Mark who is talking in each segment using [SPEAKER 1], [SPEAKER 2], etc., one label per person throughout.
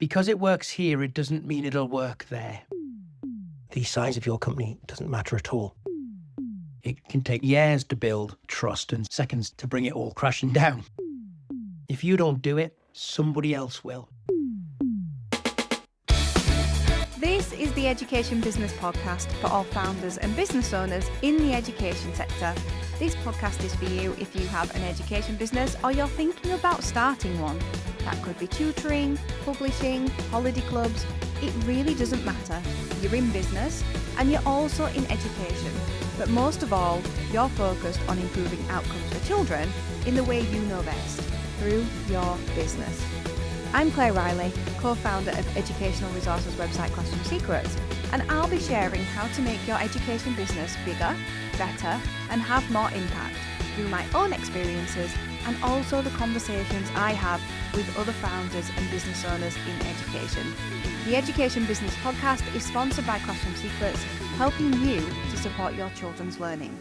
[SPEAKER 1] Because it works here, it doesn't mean it'll work there. The size of your company doesn't matter at all. It can take years to build trust and seconds to bring it all crashing down. If you don't do it, somebody else will.
[SPEAKER 2] This is the Education Business Podcast for all founders and business owners in the education sector. This podcast is for you if you have an education business or you're thinking about starting one. That could be tutoring, publishing, holiday clubs. It really doesn't matter. You're in business and you're also in education. But most of all, you're focused on improving outcomes for children in the way you know best, through your business. I'm Claire Riley, co-founder of educational resources website Classroom Secrets, and I'll be sharing how to make your education business bigger, better, and have more impact through my own experiences and also the conversations I have with other founders and business owners in education. The Education Business Podcast is sponsored by Classroom Secrets, helping you to support your children's learning.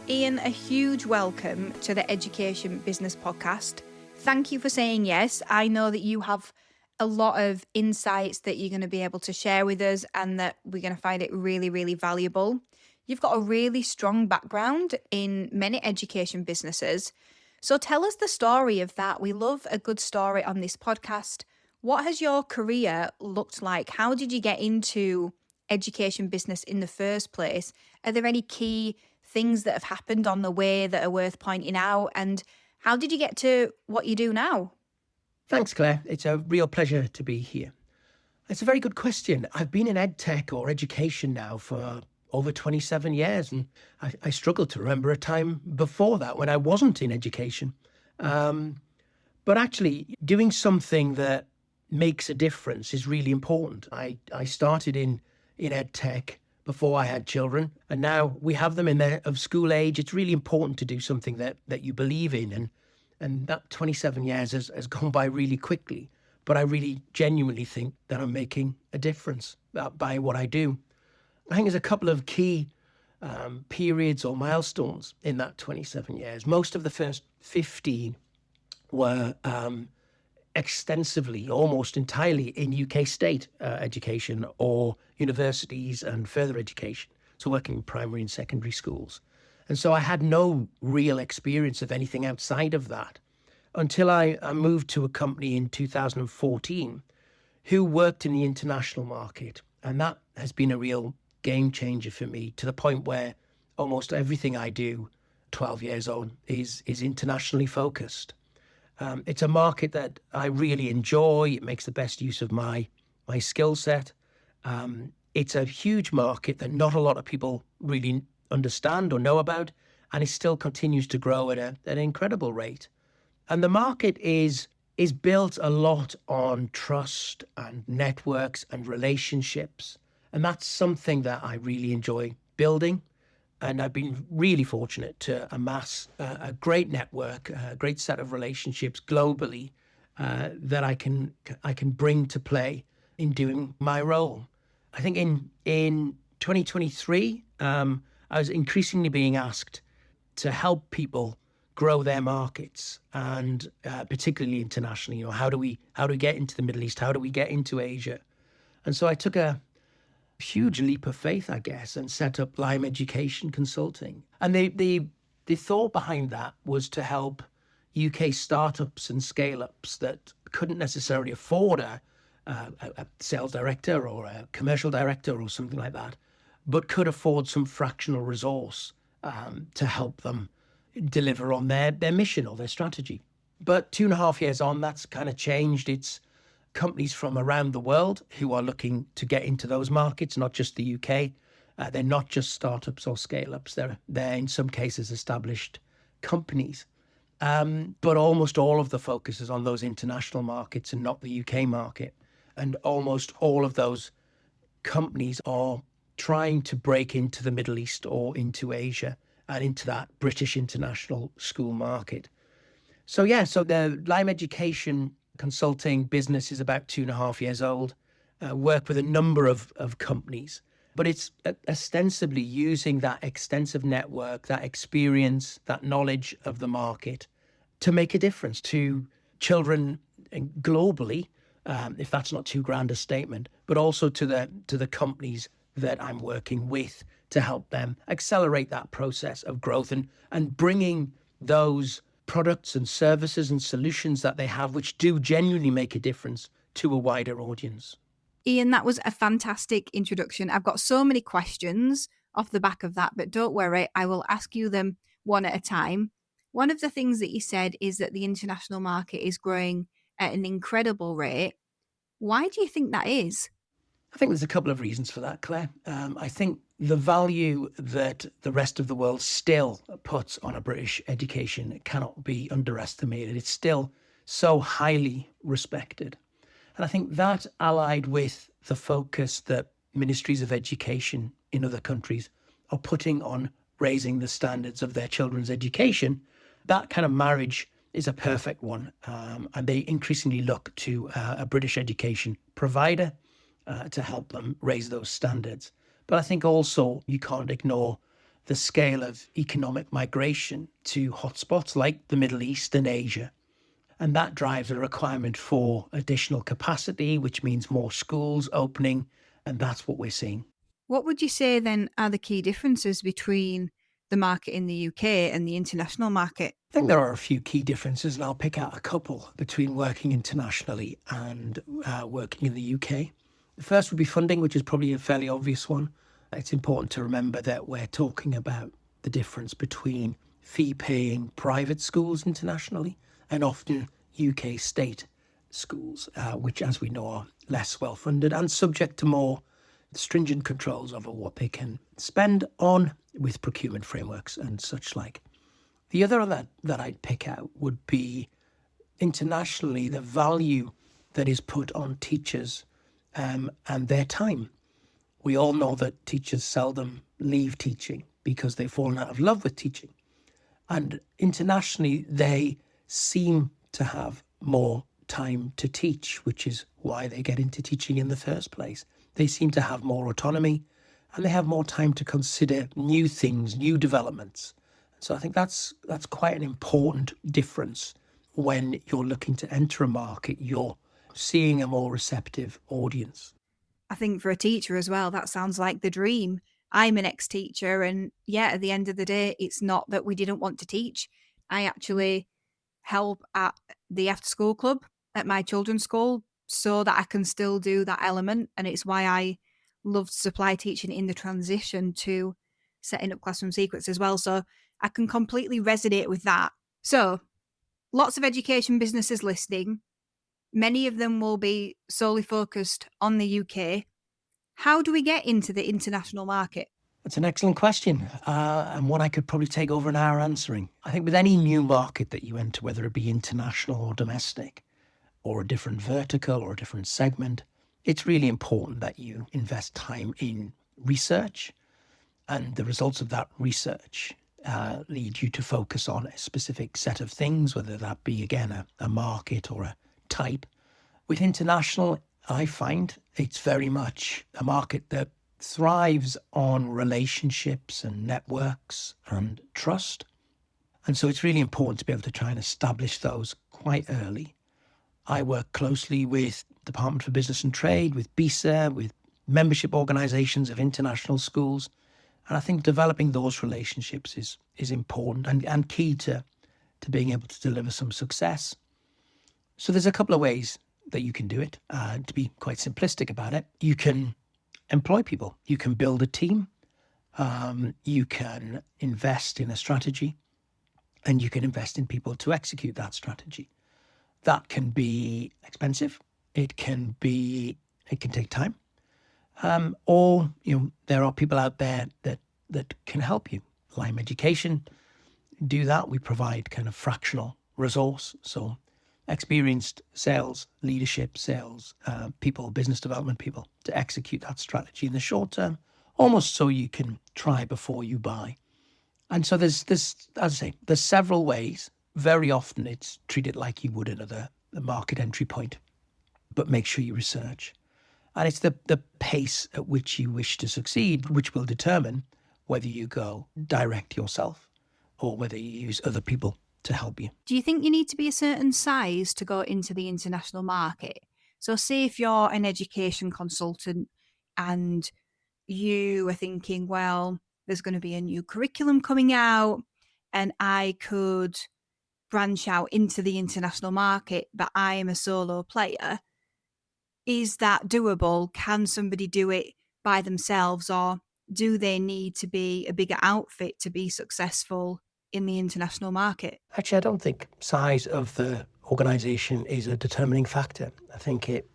[SPEAKER 2] Ian, a huge welcome to the Education Business Podcast. Thank you for saying yes. I know that you have a lot of insights that you're going to be able to share with us and that we're going to find it really, really valuable. You've got a really strong background in many education businesses. So tell us the story of that. We love a good story on this podcast. What has your career looked like? How did you get into education business in the first place? Are there any key things that have happened on the way that are worth pointing out? And how did you get to what you do now?
[SPEAKER 1] Thanks, Claire. It's a real pleasure to be here. It's a very good question. I've been in EdTech or education now for over 27 years, and I struggle to remember a time before that when I wasn't in education. But actually, doing something that makes a difference is really important. I started in EdTech before I had children, and now we have them in their of school age. It's really important to do something that you believe in, and that 27 years has gone by really quickly. But I really genuinely think that I'm making a difference by what I do. I think there's a couple of key periods or milestones in that 27 years. Most of the first 15 were extensively, almost entirely in UK state education or universities and further education. So working in primary and secondary schools. And so I had no real experience of anything outside of that until I moved to a company in 2014 who worked in the international market. And that has been a real game changer for me, to the point where almost everything I do 12 years on is internationally focused. It's a market that I really enjoy. It makes the best use of my skill set. It's a huge market that not a lot of people really understand or know about, and it still continues to grow at an incredible rate. And the market is built a lot on trust and networks and relationships. And that's something that I really enjoy building. And I've been really fortunate to amass a great network, a great set of relationships globally that I can bring to play in doing my role. I think in 2023, I was increasingly being asked to help people grow their markets, and particularly internationally. You know, how do we get into the Middle East? How do we get into Asia? And so I took a huge leap of faith, I guess, and set up Lyme Education Consulting. And the thought behind that was to help UK startups and scale-ups that couldn't necessarily afford a sales director or a commercial director or something like that, but could afford some fractional resource to help them deliver on their mission or their strategy. But 2.5 years on, that's kind of changed. It's companies from around the world who are looking to get into those markets, not just the UK. They're not just startups or scale-ups. They're in some cases established companies. But almost all of the focus is on those international markets and not the UK market. And almost all of those companies are trying to break into the Middle East or into Asia and into that British international school market. So the Lyme Education Consulting business is about 2.5 years old. Work with a number of companies, but it's ostensibly using that extensive network, that experience, that knowledge of the market to make a difference to children globally if that's not too grand a statement, but also to the companies that I'm working with to help them accelerate that process of growth and bringing those products and services and solutions that they have, which do genuinely make a difference, to a wider audience.
[SPEAKER 2] Ian, that was a fantastic introduction. I've got so many questions off the back of that, but don't worry, I will ask you them one at a time. One of the things that you said is that the international market is growing at an incredible rate. Why do you think that is?
[SPEAKER 1] I think there's a couple of reasons for that, Claire. I think the value that the rest of the world still puts on a British education cannot be underestimated. It's still so highly respected. And I think that, allied with the focus that Ministries of Education in other countries are putting on raising the standards of their children's education, that kind of marriage is a perfect one. And they increasingly look to a British education provider to help them raise those standards. But I think also you can't ignore the scale of economic migration to hotspots like the Middle East and Asia. And that drives a requirement for additional capacity, which means more schools opening. And that's what we're seeing.
[SPEAKER 2] What would you say then are the key differences between the market in the UK and the international market?
[SPEAKER 1] I think there are a few key differences, and I'll pick out a couple between working internationally and working in the UK. The first would be funding, which is probably a fairly obvious one. It's important to remember that we're talking about the difference between fee-paying private schools internationally and often UK state schools, which, as we know, are less well-funded and subject to more stringent controls over what they can spend on with procurement frameworks and such like. The other that I'd pick out would be internationally the value that is put on teachers and their time. We all know that teachers seldom leave teaching because they've fallen out of love with teaching. And internationally, they seem to have more time to teach, which is why they get into teaching in the first place. They seem to have more autonomy and they have more time to consider new things, new developments. So I think that's quite an important difference when you're looking to enter a market. You're seeing a more receptive audience.
[SPEAKER 2] I think for a teacher as well, that sounds like the dream. I'm an ex-teacher, and yeah, at the end of the day, it's not that we didn't want to teach. I actually help at the after-school club at my children's school so that I can still do that element. And it's why I loved supply teaching in the transition to setting up classroom secrets as well. So I can completely resonate with that. So lots of education businesses listening. Many of them will be solely focused on the UK. How do we get into the international market?
[SPEAKER 1] That's an excellent question, and one I could probably take over an hour answering. I think with any new market that you enter, whether it be international or domestic, or a different vertical or a different segment, it's really important that you invest time in research, and the results of that research lead you to focus on a specific set of things, whether that be, again, a market or a type. With international, I find it's very much a market that thrives on relationships and networks and trust. And so it's really important to be able to try and establish those quite early. I work closely with Department for Business and Trade, with BISA, with membership organizations of international schools. And I think developing those relationships is important and key to being able to deliver some success. So there's a couple of ways that you can do it. To be quite simplistic about it, you can employ people. You can build a team. You can invest in a strategy, and you can invest in people to execute that strategy. That can be expensive. It can take time. Or there are people out there that can help you. Lyme Education do that. We provide kind of fractional resource. So experienced sales, leadership, sales people, business development people to execute that strategy in the short term, almost so you can try before you buy. And so there's this, as I say, there's several ways. Very often it's treated like you would another market entry point, but make sure you research. And it's the pace at which you wish to succeed, which will determine whether you go direct yourself or whether you use other people to help you.
[SPEAKER 2] Do you think you need to be a certain size to go into the international market? So say if you're an education consultant and you are thinking, well, there's going to be a new curriculum coming out and I could branch out into the international market, but I am a solo player. Is that doable? Can somebody do it by themselves, or do they need to be a bigger outfit to be successful in the international market?
[SPEAKER 1] Actually, I don't think size of the organisation is a determining factor. I think it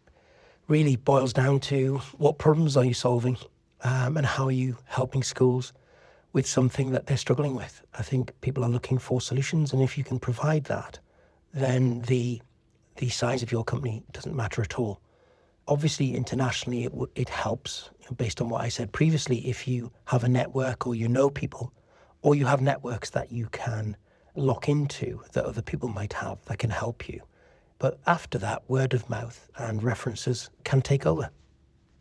[SPEAKER 1] really boils down to what problems are you solving, and how are you helping schools with something that they're struggling with. I think people are looking for solutions, and if you can provide that, then the size of your company doesn't matter at all. Obviously, internationally, it helps, based on what I said previously. If you have a network, or you know people, or you have networks that you can lock into that other people might have that can help you. But after that, word of mouth and references can take over.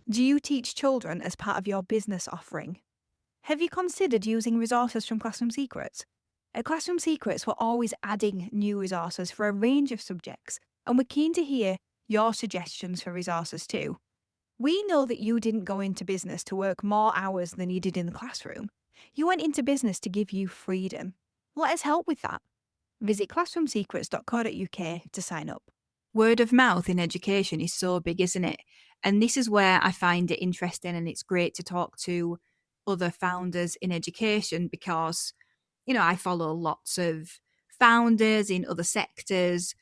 [SPEAKER 2] Do you teach children as part of your business offering? Have you considered using resources from Classroom Secrets? At Classroom Secrets, we're always adding new resources for a range of subjects, and we're keen to hear your suggestions for resources too. We know that you didn't go into business to work more hours than you did in the classroom. You went into business to give you freedom. Let us help with that. Visit classroomsecrets.co.uk to sign up. Word of mouth in education is so big, isn't it? And this is where I find it interesting, and it's great to talk to other founders in education because, I follow lots of founders in other sectors,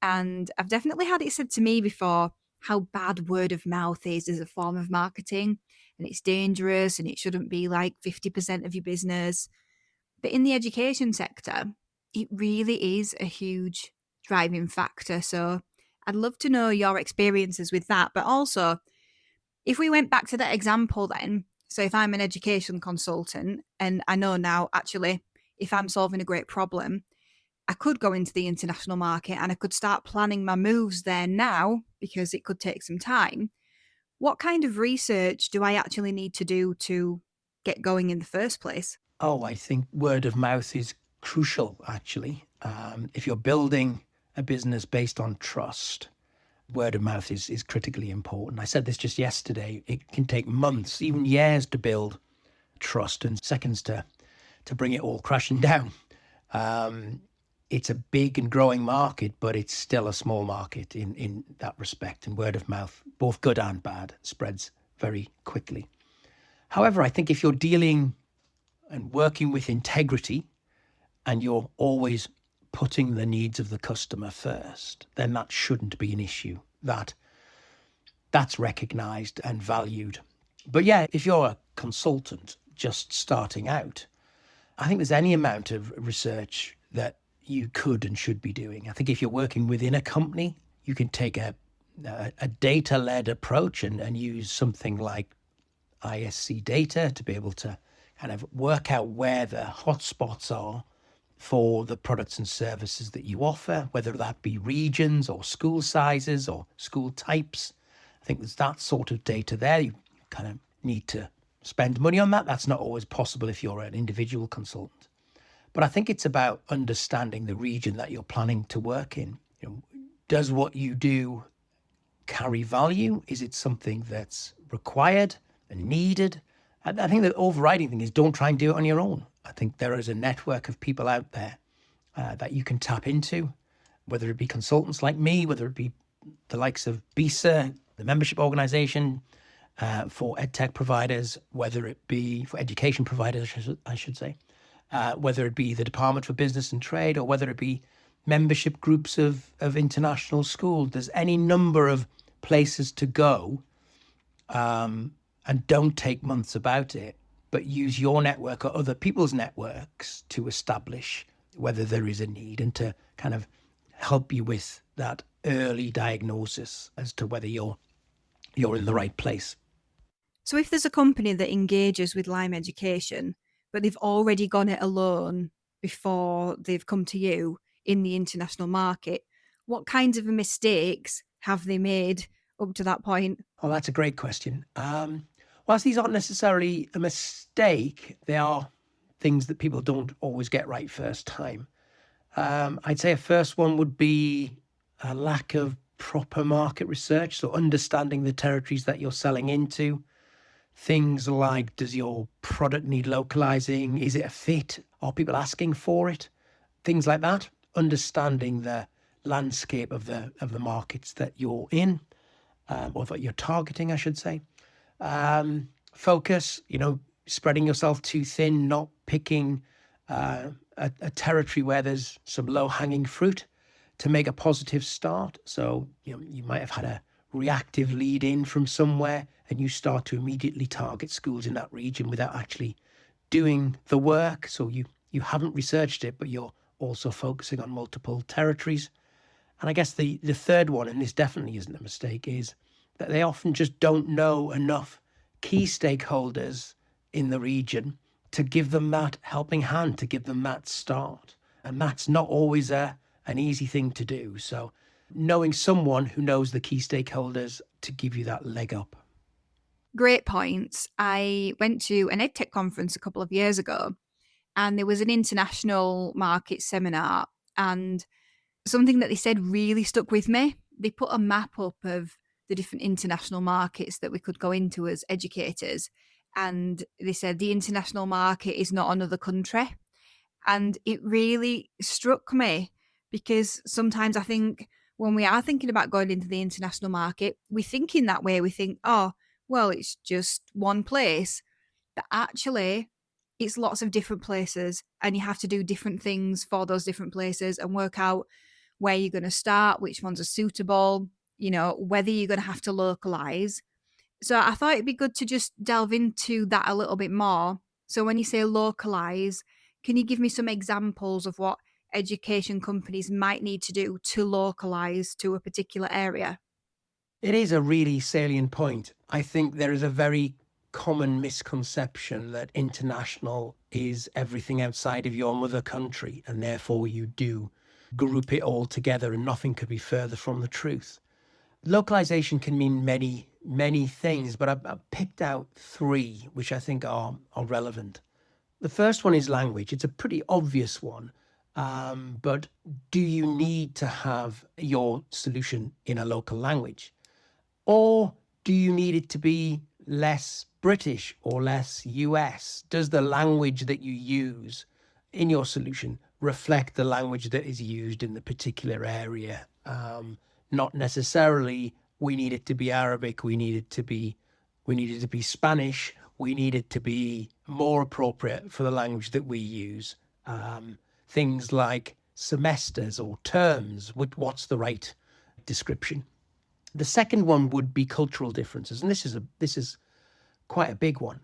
[SPEAKER 2] and I've definitely had it said to me before how bad word of mouth is as a form of marketing, and it's dangerous and it shouldn't be like 50% of your business. But in the education sector, it really is a huge driving factor. So I'd love to know your experiences with that. But also, if we went back to that example then, so if I'm an education consultant and I know now, actually, if I'm solving a great problem, I could go into the international market and I could start planning my moves there now because it could take some time. What kind of research do I actually need to do to get going in the first place?
[SPEAKER 1] Oh, I think word of mouth is crucial, actually. If you're building a business based on trust, word of mouth is critically important. I said this just yesterday. It can take months, even years, to build trust, and seconds to bring it all crashing down. It's a big and growing market, but it's still a small market in that respect. And word of mouth, both good and bad, spreads very quickly. However, I think if you're dealing and working with integrity, and you're always putting the needs of the customer first, then that shouldn't be an issue. That's recognized and valued. But yeah, if you're a consultant just starting out, I think there's any amount of research that you could and should be doing. I think if you're working within a company, you can take a data-led approach and use something like ISC data to be able to kind of work out where the hotspots are for the products and services that you offer, whether that be regions or school sizes or school types. I think there's that sort of data there. You kind of need to spend money on that. That's not always possible if you're an individual consultant. But I think it's about understanding the region that you're planning to work in. Does what you do carry value? Is it something that's required and needed? I think the overriding thing is don't try and do it on your own. I think there is a network of people out there that you can tap into, whether it be consultants like me, whether it be the likes of BISA, the membership organization for EdTech providers, whether it be for education providers, I should say, whether it be the Department for Business and Trade, or whether it be membership groups of international schools. There's any number of places to go. And don't take months about it, but use your network or other people's networks to establish whether there is a need and to kind of help you with that early diagnosis as to whether you're in the right place.
[SPEAKER 2] So if there's a company that engages with Lyme Education, but they've already gone it alone before they've come to you in the international market, what kinds of mistakes have they made up to that point?
[SPEAKER 1] Oh, that's a great question. Whilst these aren't necessarily a mistake, they are things that people don't always get right first time. I'd say a first one would be a lack of proper market research, so understanding the territories that you're selling into. Things like, does your product need localizing? Is it a fit? Are people asking for it? Things like that. Understanding the landscape of the markets that you're in, or that you're targeting, I should say. Focus, spreading yourself too thin, not picking a territory where there's some low-hanging fruit to make a positive start. So, you might have had a reactive lead in from somewhere and you start to immediately target schools in that region without actually doing the work. So you haven't researched it, but you're also focusing on multiple territories. And I guess the third one, and this definitely isn't a mistake, is that they often just don't know enough key stakeholders in the region to give them that helping hand, to give them that start. And that's not always an easy thing to do. So knowing someone who knows the key stakeholders to give you that leg up.
[SPEAKER 2] Great points. I went to an EdTech conference a couple of years ago, and there was an international market seminar, and something that they said really stuck with me. They put a map up of the different international markets that we could go into as educators, and they said the international market is not another country. And it really struck me because sometimes I think when we are thinking about going into the international market, we think in that way. We think, oh, well, it's just one place. But actually, it's lots of different places, and you have to do different things for those different places and work out where you're going to start, which ones are suitable, whether you're going to have to localize. So I thought it'd be good to just delve into that a little bit more. So when you say localize, can you give me some examples of what education companies might need to do to localize to a particular area?
[SPEAKER 1] It is a really salient point. I think there is a very common misconception that international is everything outside of your mother country, and therefore you do group it all together, and nothing could be further from the truth. Localization can mean many, many things, but I've picked out three which I think are relevant. The first one is language. It's a pretty obvious one, but do you need to have your solution in a local language? Or do you need it to be less British or less US? Does the language that you use in your solution reflect the language that is used in the particular area? Not necessarily we need it to be Arabic, we need it to be Spanish, we need it to be more appropriate for the language that we use. Things like semesters or terms, what's the right description? The second one would be cultural differences, and this is quite a big one.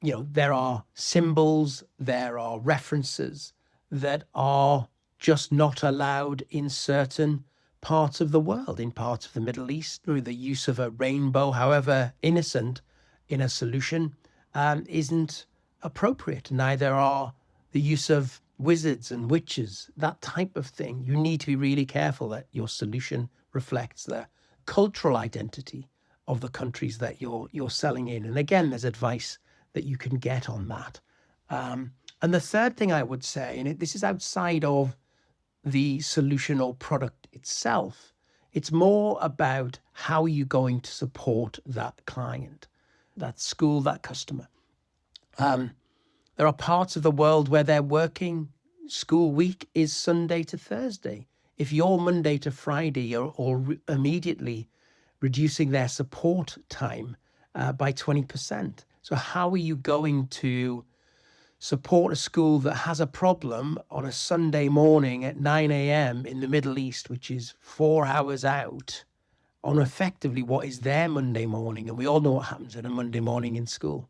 [SPEAKER 1] There are symbols, there are references that are just not allowed in certain parts of the world, in parts of the Middle East. The use of a rainbow, however innocent, in a solution isn't appropriate. Neither are the use of wizards and witches, that type of thing. You need to be really careful that your solution reflects the cultural identity of the countries that you're selling in. And again, there's advice that you can get on that. And the third thing I would say, and this is outside of the solution or product itself, it's more about how you're going to support that client, that school, that customer. There are parts of the world where their working school week is Sunday to Thursday. If you're Monday to Friday or immediately reducing their support time by 20%. So how are you going to support a school that has a problem on a Sunday morning at 9 a.m. in the Middle East, which is 4 hours out, on effectively what is their Monday morning? And we all know what happens on a Monday morning in school.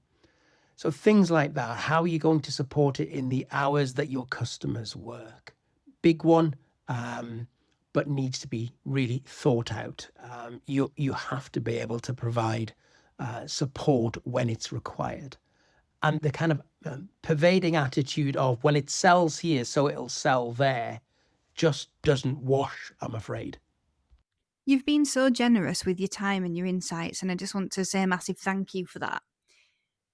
[SPEAKER 1] So things like that, how are you going to support it in the hours that your customers work? Big one, but needs to be really thought out. You have to be able to provide support when it's required. And the kind of pervading attitude of, well, it sells here, so it'll sell there, just doesn't wash, I'm afraid.
[SPEAKER 2] You've been so generous with your time and your insights, and I just want to say a massive thank you for that.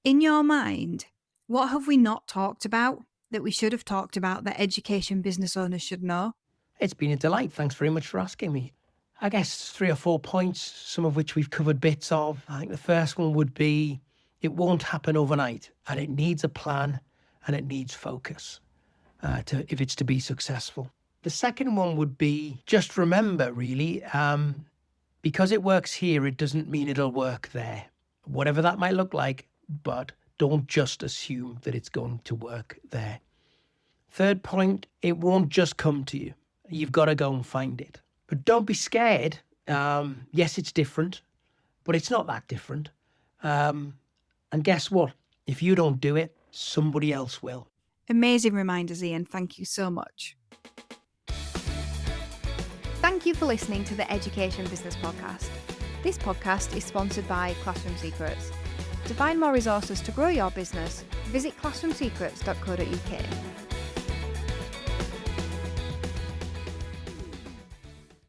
[SPEAKER 2] In your mind, what have we not talked about that we should have talked about that education business owners should know?
[SPEAKER 1] It's been a delight. Thanks very much for asking me. I guess 3 or 4 points, some of which we've covered bits of. I think the first one would be it won't happen overnight, and it needs a plan and it needs focus if it's to be successful. The second one would be just remember, really, because it works here, it doesn't mean it'll work there. Whatever that might look like, but don't just assume that it's going to work there. Third point, it won't just come to you. You've got to go and find it. But don't be scared. Yes, it's different, but it's not that different. And guess what? If you don't do it, somebody else will.
[SPEAKER 2] Amazing reminders, Ian. Thank you so much. Thank you for listening to the Education Business Podcast. This podcast is sponsored by Classroom Secrets. To find more resources to grow your business, visit classroomsecrets.co.uk.